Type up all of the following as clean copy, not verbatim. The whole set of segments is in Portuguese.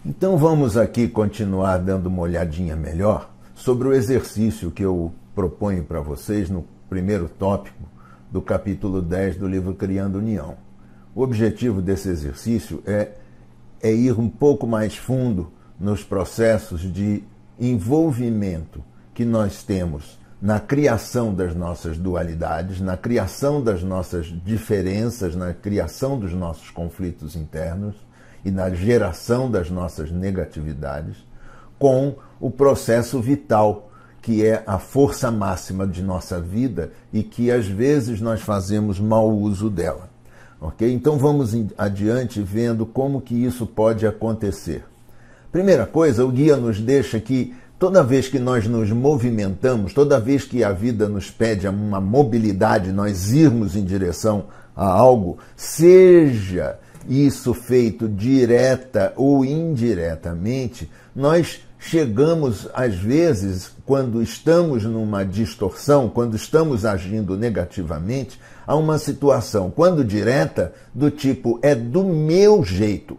Então vamos aqui continuar dando uma olhadinha melhor sobre o exercício que eu proponho para vocês no primeiro tópico do capítulo 10 do livro Criando União. O objetivo desse exercício é ir um pouco mais fundo nos processos de envolvimento que nós temos na criação das nossas dualidades, na criação das nossas diferenças, na criação dos nossos conflitos internos e na geração das nossas negatividades, com o processo vital, que é a força máxima de nossa vida e que às vezes nós fazemos mau uso dela. Okay? Então vamos adiante vendo como que isso pode acontecer. Primeira coisa, o guia nos deixa que toda vez que nós nos movimentamos, toda vez que a vida nos pede uma mobilidade, nós irmos em direção a algo, seja isso feito direta ou indiretamente, nós chegamos, às vezes, quando estamos numa distorção, quando estamos agindo negativamente, a uma situação, quando direta, do tipo, é do meu jeito.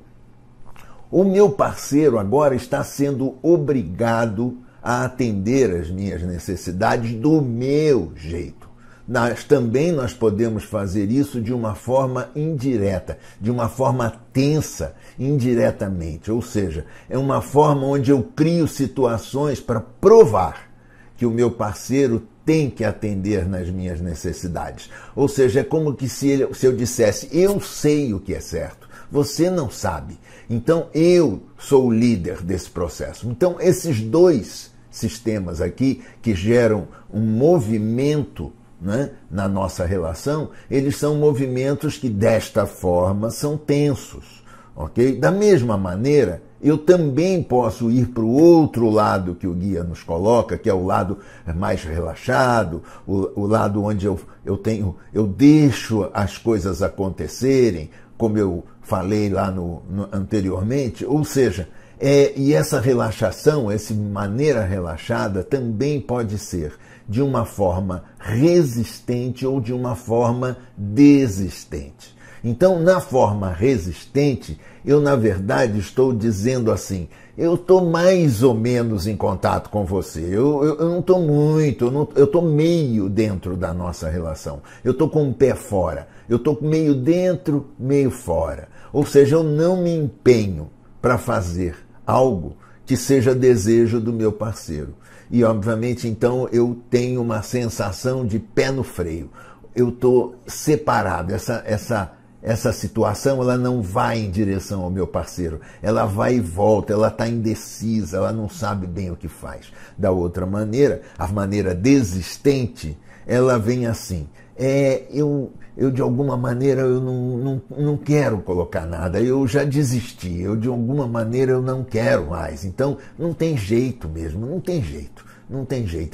O meu parceiro agora está sendo obrigado a atender as minhas necessidades do meu jeito. Nós podemos fazer isso de uma forma indireta, de uma forma tensa, indiretamente. Ou seja, é uma forma onde eu crio situações para provar que o meu parceiro tem que atender nas minhas necessidades. Ou seja, é como que se eu dissesse, eu sei o que é certo, você não sabe. Então eu sou o líder desse processo. Então esses dois sistemas aqui que geram um movimento, né, na nossa relação, eles são movimentos que desta forma são tensos. Okay? Da mesma maneira, eu também posso ir para o outro lado que o guia nos coloca, que é o lado mais relaxado, o lado onde eu deixo as coisas acontecerem, como eu falei lá anteriormente. Ou seja, e essa relaxação, essa maneira relaxada também pode ser de uma forma resistente ou de uma forma desistente. Então, na forma resistente, eu, na verdade, estou dizendo assim, eu estou mais ou menos em contato com você, eu não estou muito, eu estou meio dentro da nossa relação, eu estou com o pé fora, eu estou meio dentro, meio fora. Ou seja, eu não me empenho para fazer algo que seja desejo do meu parceiro. E, obviamente, então, eu tenho uma sensação de pé no freio. Eu estou separado. Essa situação ela não vai em direção ao meu parceiro. Ela vai e volta, ela está indecisa, ela não sabe bem o que faz. Da outra maneira, a maneira desistente, ela vem assim. Eu de alguma maneira, eu não quero colocar nada, eu já desisti, eu de alguma maneira eu não quero mais, então não tem jeito mesmo, não tem jeito,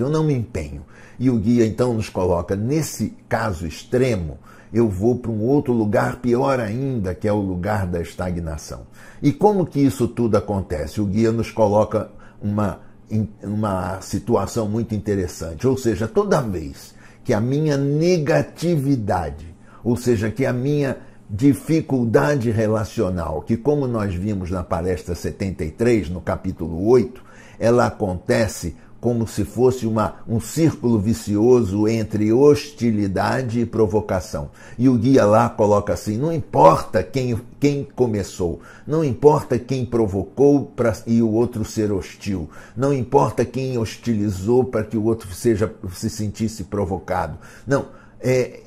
eu não me empenho. E o guia então nos coloca, nesse caso extremo, eu vou para um outro lugar pior ainda, que é o lugar da estagnação. E como que isso tudo acontece? O guia nos coloca uma situação muito interessante, ou seja, toda vez que a minha negatividade, ou seja, que a minha dificuldade relacional, que como nós vimos na palestra 73, no capítulo 8, ela acontece como se fosse um círculo vicioso entre hostilidade e provocação. E o guia lá coloca assim, não importa quem começou, não importa quem provocou e o outro ser hostil, não importa quem hostilizou para que o outro se sentisse provocado. Não,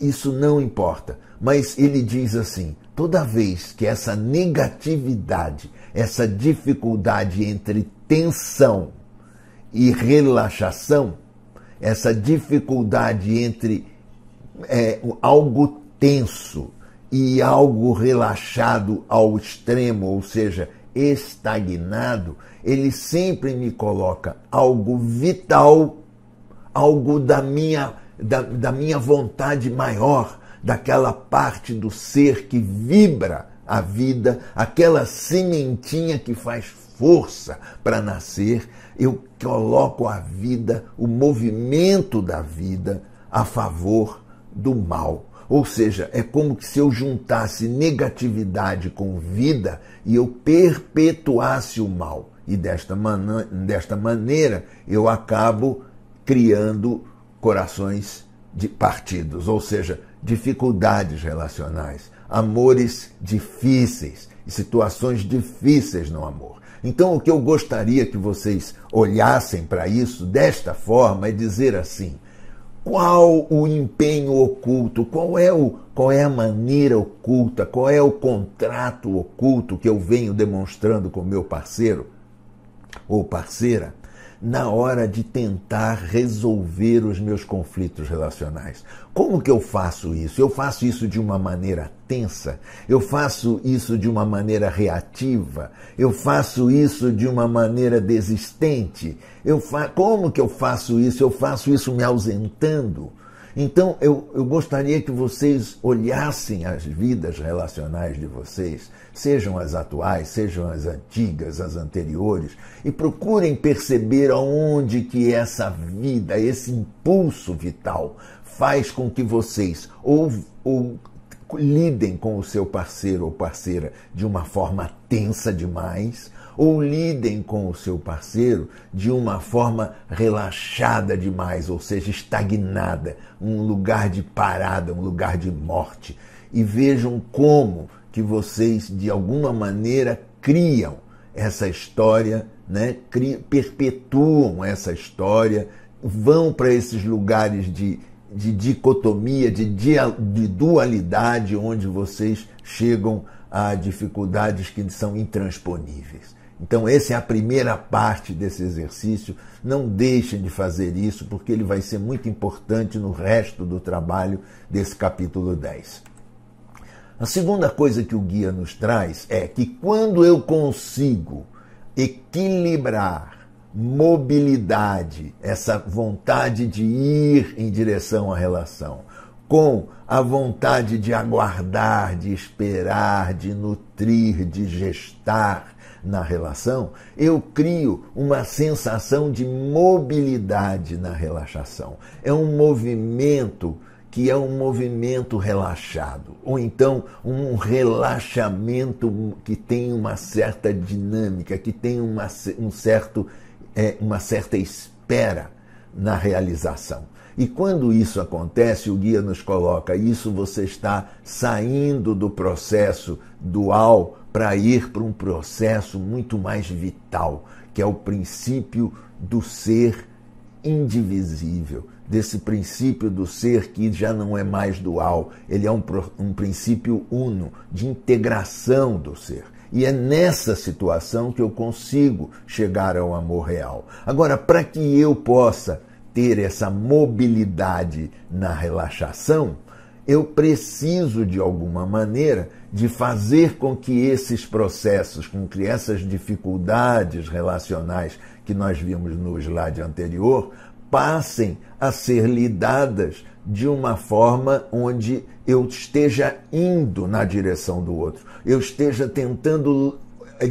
isso não importa. Mas ele diz assim, toda vez que essa negatividade, essa dificuldade entre tensão e relaxação, essa dificuldade entre algo tenso e algo relaxado ao extremo, ou seja, estagnado, ele sempre me coloca algo vital, algo da minha vontade maior, daquela parte do ser que vibra a vida, aquela sementinha que faz força para nascer. Eu coloco a vida, o movimento da vida a favor do mal. Ou seja, é como se eu juntasse negatividade com vida e eu perpetuasse o mal. E desta maneira eu acabo criando corações partidos, ou seja, dificuldades relacionais, amores difíceis e situações difíceis no amor. Então, o que eu gostaria que vocês olhassem para isso desta forma é dizer assim: qual o empenho oculto, qual é a maneira oculta, qual é o contrato oculto que eu venho demonstrando com meu parceiro ou parceira na hora de tentar resolver os meus conflitos relacionais. Como que eu faço isso? Eu faço isso de uma maneira tensa? Eu faço isso de uma maneira reativa? Eu faço isso de uma maneira desistente? Como que eu faço isso? Eu faço isso me ausentando? Então, eu gostaria que vocês olhassem as vidas relacionais de vocês, sejam as atuais, sejam as antigas, as anteriores, e procurem perceber aonde que essa vida, esse impulso vital, faz com que vocês ou lidem com o seu parceiro ou parceira de uma forma tensa demais, ou lidem com o seu parceiro de uma forma relaxada demais, ou seja, estagnada, um lugar de parada, um lugar de morte. E vejam como que vocês, de alguma maneira, criam essa história, né? Perpetuam essa história, vão para esses lugares de dicotomia, de dualidade, onde vocês chegam a dificuldades que são intransponíveis. Então, essa é a primeira parte desse exercício. Não deixem de fazer isso, porque ele vai ser muito importante no resto do trabalho desse capítulo 10. A segunda coisa que o guia nos traz é que quando eu consigo equilibrar mobilidade, essa vontade de ir em direção à relação, com a vontade de aguardar, de esperar, de nutrir, de gestar na relação, eu crio uma sensação de mobilidade na relaxação. É um movimento que é um movimento relaxado, ou então um relaxamento que tem uma certa dinâmica, que tem uma certa espera na realização. E quando isso acontece, o guia nos coloca isso, você está saindo do processo dual para ir para um processo muito mais vital, que é o princípio do ser indivisível, desse princípio do ser que já não é mais dual, ele é um princípio uno, de integração do ser. E é nessa situação que eu consigo chegar ao amor real. Agora, para que eu possa ter essa mobilidade na relaxação, eu preciso, de alguma maneira, de fazer com que esses processos, com que essas dificuldades relacionais que nós vimos no slide anterior, passem a ser lidadas de uma forma onde eu esteja indo na direção do outro, eu esteja tentando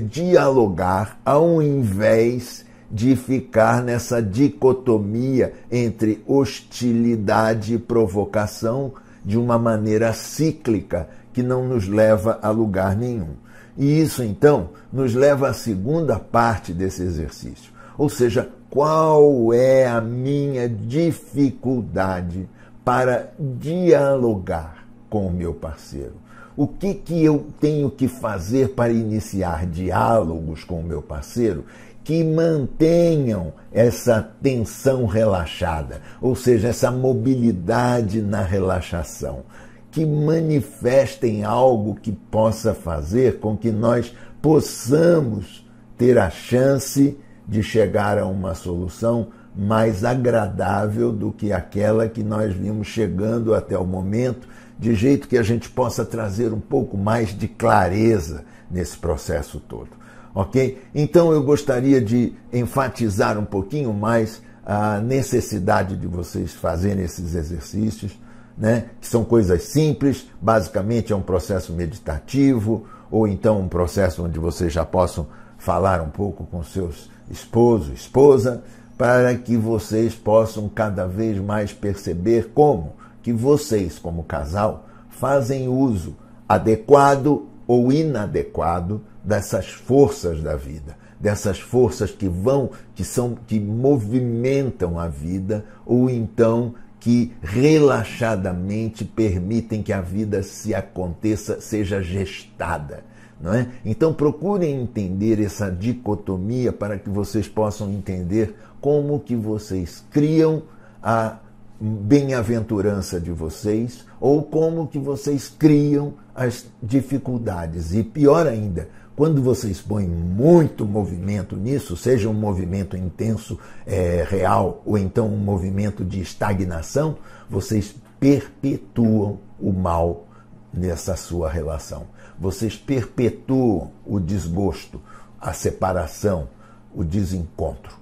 dialogar ao invés de ficar nessa dicotomia entre hostilidade e provocação de uma maneira cíclica que não nos leva a lugar nenhum. E isso, então, nos leva à segunda parte desse exercício. Ou seja, qual é a minha dificuldade para dialogar com o meu parceiro? O que eu tenho que fazer para iniciar diálogos com o meu parceiro que mantenham essa tensão relaxada, ou seja, essa mobilidade na relaxação, que manifestem algo que possa fazer com que nós possamos ter a chance de chegar a uma solução mais agradável do que aquela que nós vimos chegando até o momento, de jeito que a gente possa trazer um pouco mais de clareza nesse processo todo. Ok? Então eu gostaria de enfatizar um pouquinho mais a necessidade de vocês fazerem esses exercícios, né? Que são coisas simples, basicamente é um processo meditativo, ou então um processo onde vocês já possam falar um pouco com seus esposo, esposa, para que vocês possam cada vez mais perceber como que vocês, como casal, fazem uso adequado ou inadequado dessas forças da vida, dessas forças que movimentam a vida, ou então que relaxadamente permitem que a vida se aconteça, seja gestada. Não é? Então procurem entender essa dicotomia para que vocês possam entender como que vocês criam a bem-aventurança de vocês ou como que vocês criam as dificuldades. E pior ainda, quando vocês põem muito movimento nisso, seja um movimento intenso, real, ou então um movimento de estagnação, vocês perpetuam o mal nessa sua relação. Vocês perpetuam o desgosto, a separação, o desencontro.